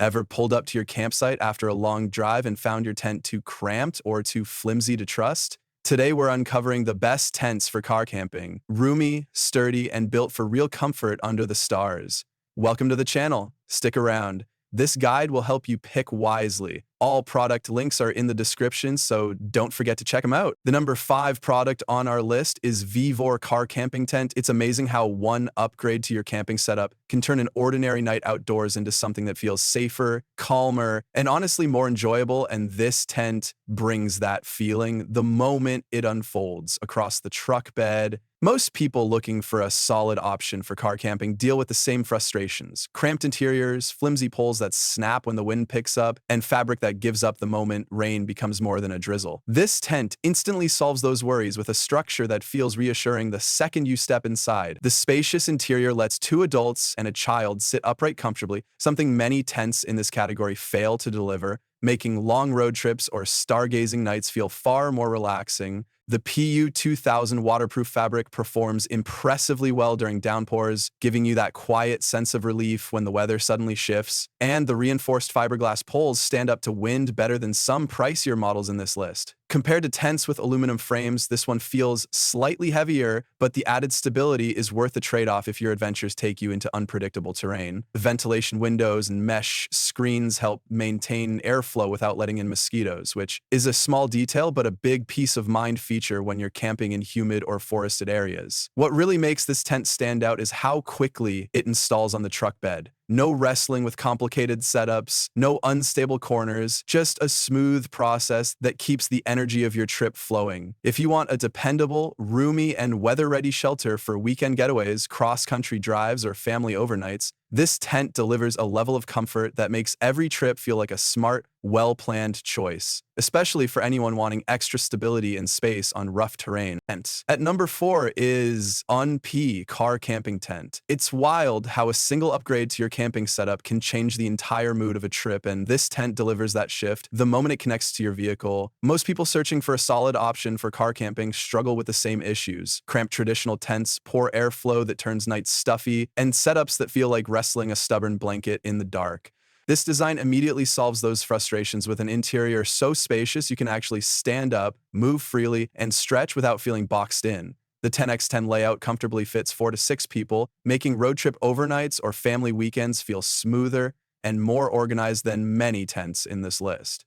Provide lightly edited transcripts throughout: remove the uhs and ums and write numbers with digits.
Ever pulled up to your campsite after a long drive and found your tent too cramped or too flimsy to trust? Today we're uncovering the best tents for car camping, roomy, sturdy, and built for real comfort under the stars. Welcome to the channel. Stick around. This guide will help you pick wisely. All product links are in the description, so don't forget to check them out. The number 5 product on our list is VEVOR Car Camping Tent. It's amazing how one upgrade to your camping setup can turn an ordinary night outdoors into something that feels safer, calmer, and honestly more enjoyable, and this tent brings that feeling the moment it unfolds across the truck bed. Most people looking for a solid option for car camping deal with the same frustrations: cramped interiors, flimsy poles that snap when the wind picks up, and fabric that gives up the moment rain becomes more than a drizzle. This tent instantly solves those worries with a structure that feels reassuring the second you step inside. The spacious interior lets 2 adults and a child sit upright comfortably, something many tents in this category fail to deliver, making long road trips or stargazing nights feel far more relaxing. The PU 2000 waterproof fabric performs impressively well during downpours, giving you that quiet sense of relief when the weather suddenly shifts. And the reinforced fiberglass poles stand up to wind better than some pricier models in this list. Compared to tents with aluminum frames, this one feels slightly heavier, but the added stability is worth the trade-off if your adventures take you into unpredictable terrain. Ventilation windows and mesh screens help maintain airflow without letting in mosquitoes, which is a small detail but a big peace of mind feature when you're camping in humid or forested areas. What really makes this tent stand out is how quickly it installs on the truck bed. No wrestling with complicated setups, no unstable corners, just a smooth process that keeps the energy of your trip flowing. If you want a dependable, roomy, and weather-ready shelter for weekend getaways, cross-country drives, or family overnights, this tent delivers a level of comfort that makes every trip feel like a smart, well-planned choice, especially for anyone wanting extra stability and space on rough terrain. At number 4 is UNP Car Camping Tent. It's wild how a single upgrade to your camping setup can change the entire mood of a trip, and this tent delivers that shift the moment it connects to your vehicle. Most people searching for a solid option for car camping struggle with the same issues: cramped traditional tents, poor airflow that turns nights stuffy, and setups that feel like wrestling a stubborn blanket in the dark. This design immediately solves those frustrations with an interior so spacious you can actually stand up, move freely, and stretch without feeling boxed in. The 10x10 layout comfortably fits 4 to 6 people, making road trip overnights or family weekends feel smoother and more organized than many tents in this list.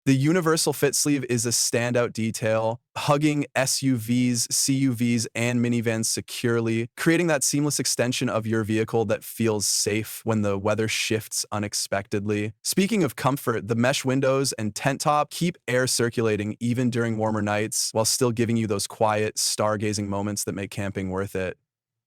The universal fit sleeve is a standout detail, hugging SUVs, CUVs, and minivans securely, creating that seamless extension of your vehicle that feels safe when the weather shifts unexpectedly. Speaking of comfort, the mesh windows and tent top keep air circulating even during warmer nights, while still giving you those quiet, stargazing moments that make camping worth it.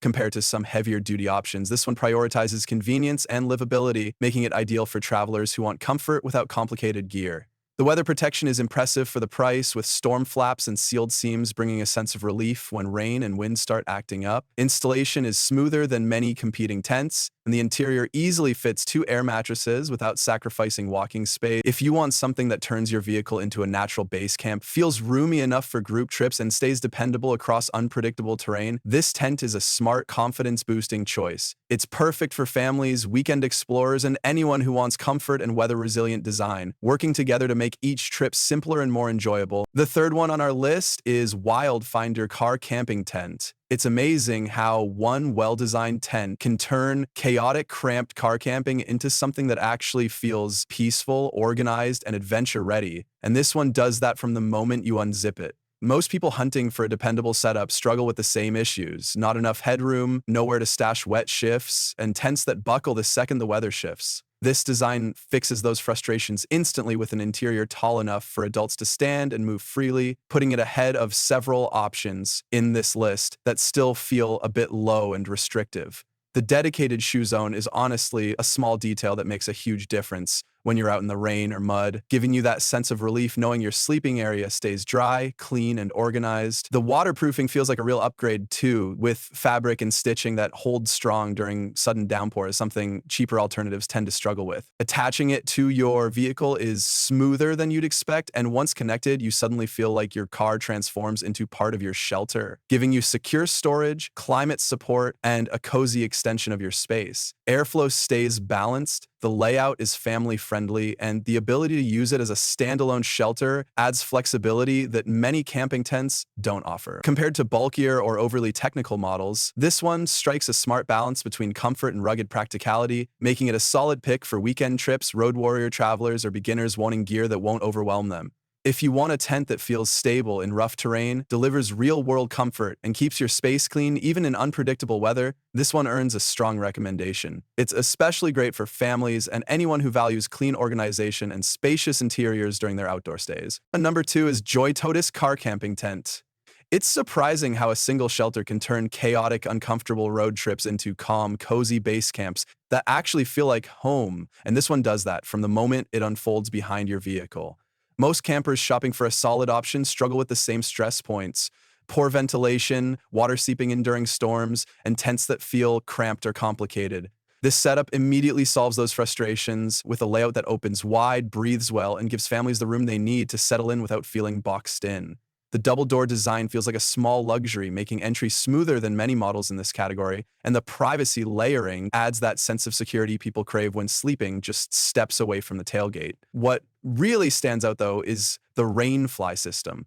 Compared to some heavier duty options, this one prioritizes convenience and livability, making it ideal for travelers who want comfort without complicated gear. The weather protection is impressive for the price, with storm flaps and sealed seams bringing a sense of relief when rain and wind start acting up. Installation is smoother than many competing tents, and the interior easily fits 2 air mattresses without sacrificing walking space. If you want something that turns your vehicle into a natural base camp, feels roomy enough for group trips, and stays dependable across unpredictable terrain, this tent is a smart, confidence-boosting choice. It's perfect for families, weekend explorers, and anyone who wants comfort and weather-resilient design, working together to make each trip simpler and more enjoyable. The third one on our list is WildFinder Car Camping Tent. It's amazing how one well-designed tent can turn chaotic, cramped car camping into something that actually feels peaceful, organized, and adventure-ready. And this one does that from the moment you unzip it. Most people hunting for a dependable setup struggle with the same issues: not enough headroom, nowhere to stash wet shifts, and tents that buckle the second the weather shifts. This design fixes those frustrations instantly with an interior tall enough for adults to stand and move freely, putting it ahead of several options in this list that still feel a bit low and restrictive. The dedicated shoe zone is honestly a small detail that makes a huge difference when you're out in the rain or mud, giving you that sense of relief knowing your sleeping area stays dry, clean, and organized. The waterproofing feels like a real upgrade too, with fabric and stitching that holds strong during sudden downpours, something cheaper alternatives tend to struggle with. Attaching it to your vehicle is smoother than you'd expect, and once connected, you suddenly feel like your car transforms into part of your shelter, giving you secure storage, climate support, and a cozy extension of your space. Airflow stays balanced The layout is family-friendly, and the ability to use it as a standalone shelter adds flexibility that many camping tents don't offer. Compared to bulkier or overly technical models, this one strikes a smart balance between comfort and rugged practicality, making it a solid pick for weekend trips, road warrior travelers, or beginners wanting gear that won't overwhelm them. If you want a tent that feels stable in rough terrain, delivers real-world comfort, and keeps your space clean even in unpredictable weather, this one earns a strong recommendation. It's especially great for families and anyone who values clean organization and spacious interiors during their outdoor stays. And number 2 is JOYTUTUS Car Camping Tent. It's surprising how a single shelter can turn chaotic, uncomfortable road trips into calm, cozy base camps that actually feel like home, and this one does that from the moment it unfolds behind your vehicle. Most campers shopping for a solid option struggle with the same stress points: poor ventilation, water seeping in during storms, and tents that feel cramped or complicated. This setup immediately solves those frustrations with a layout that opens wide, breathes well, and gives families the room they need to settle in without feeling boxed in. The double-door design feels like a small luxury, making entry smoother than many models in this category, and the privacy layering adds that sense of security people crave when sleeping just steps away from the tailgate. What really stands out, though, is the rainfly system.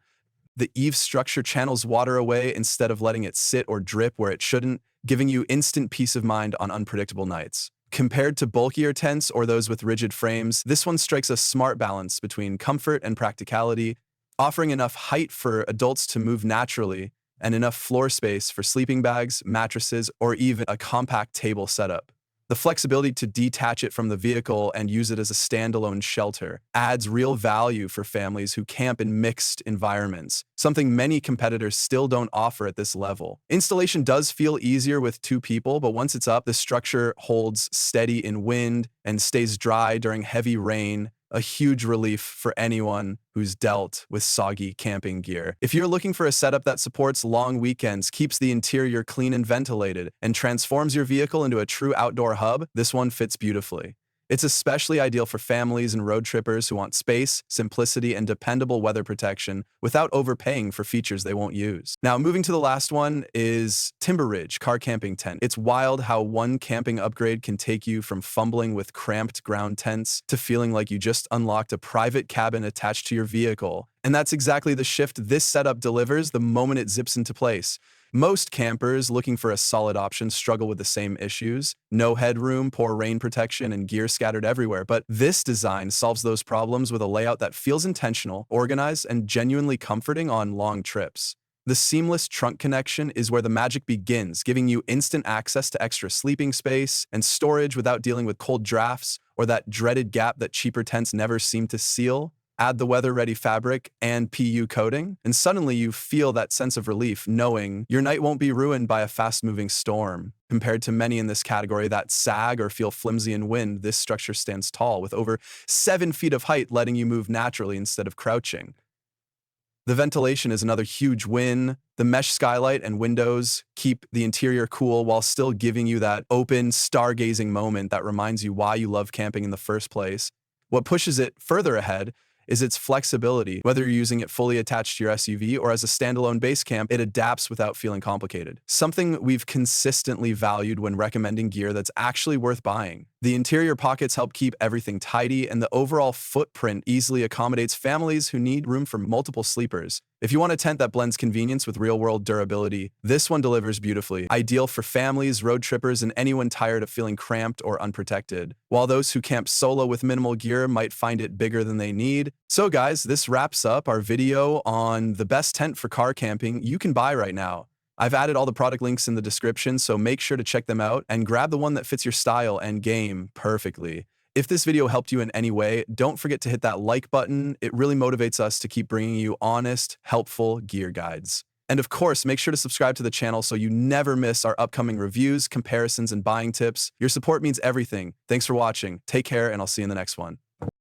The eave structure channels water away instead of letting it sit or drip where it shouldn't, giving you instant peace of mind on unpredictable nights. Compared to bulkier tents or those with rigid frames, this one strikes a smart balance between comfort and practicality, offering enough height for adults to move naturally and enough floor space for sleeping bags, mattresses, or even a compact table setup. The flexibility to detach it from the vehicle and use it as a standalone shelter adds real value for families who camp in mixed environments, something many competitors still don't offer at this level. Installation does feel easier with 2 people, but once it's up, the structure holds steady in wind and stays dry during heavy rain, a huge relief for anyone who's dealt with soggy camping gear. If you're looking for a setup that supports long weekends, keeps the interior clean and ventilated, and transforms your vehicle into a true outdoor hub, this one fits beautifully. It's especially ideal for families and road trippers who want space, simplicity, and dependable weather protection without overpaying for features they won't use. Now, moving to the last one is Timber Ridge Car Camping Tent. It's wild how one camping upgrade can take you from fumbling with cramped ground tents to feeling like you just unlocked a private cabin attached to your vehicle. And that's exactly the shift this setup delivers the moment it zips into place. Most campers looking for a solid option struggle with the same issues: no headroom, poor rain protection, and gear scattered everywhere. But this design solves those problems with a layout that feels intentional, organized, and genuinely comforting on long trips. The seamless trunk connection is where the magic begins, giving you instant access to extra sleeping space and storage without dealing with cold drafts or that dreaded gap that cheaper tents never seem to seal. Add the weather-ready fabric and PU coating, and suddenly you feel that sense of relief knowing your night won't be ruined by a fast-moving storm. Compared to many in this category that sag or feel flimsy in wind, this structure stands tall, with over 7 feet of height letting you move naturally instead of crouching. The ventilation is another huge win. The mesh skylight and windows keep the interior cool while still giving you that open, stargazing moment that reminds you why you love camping in the first place. What pushes it further ahead is its flexibility. Whether you're using it fully attached to your SUV or as a standalone base camp, it adapts without feeling complicated. Something we've consistently valued when recommending gear that's actually worth buying. The interior pockets help keep everything tidy, and the overall footprint easily accommodates families who need room for multiple sleepers. If you want a tent that blends convenience with real-world durability, this one delivers beautifully. Ideal for families, road trippers, and anyone tired of feeling cramped or unprotected. While those who camp solo with minimal gear might find it bigger than they need. So guys, this wraps up our video on the best tent for car camping you can buy right now. I've added all the product links in the description, so make sure to check them out and grab the one that fits your style and game perfectly. If this video helped you in any way, don't forget to hit that like button. It really motivates us to keep bringing you honest, helpful gear guides. And of course, make sure to subscribe to the channel so you never miss our upcoming reviews, comparisons, and buying tips. Your support means everything. Thanks for watching. Take care, and I'll see you in the next one.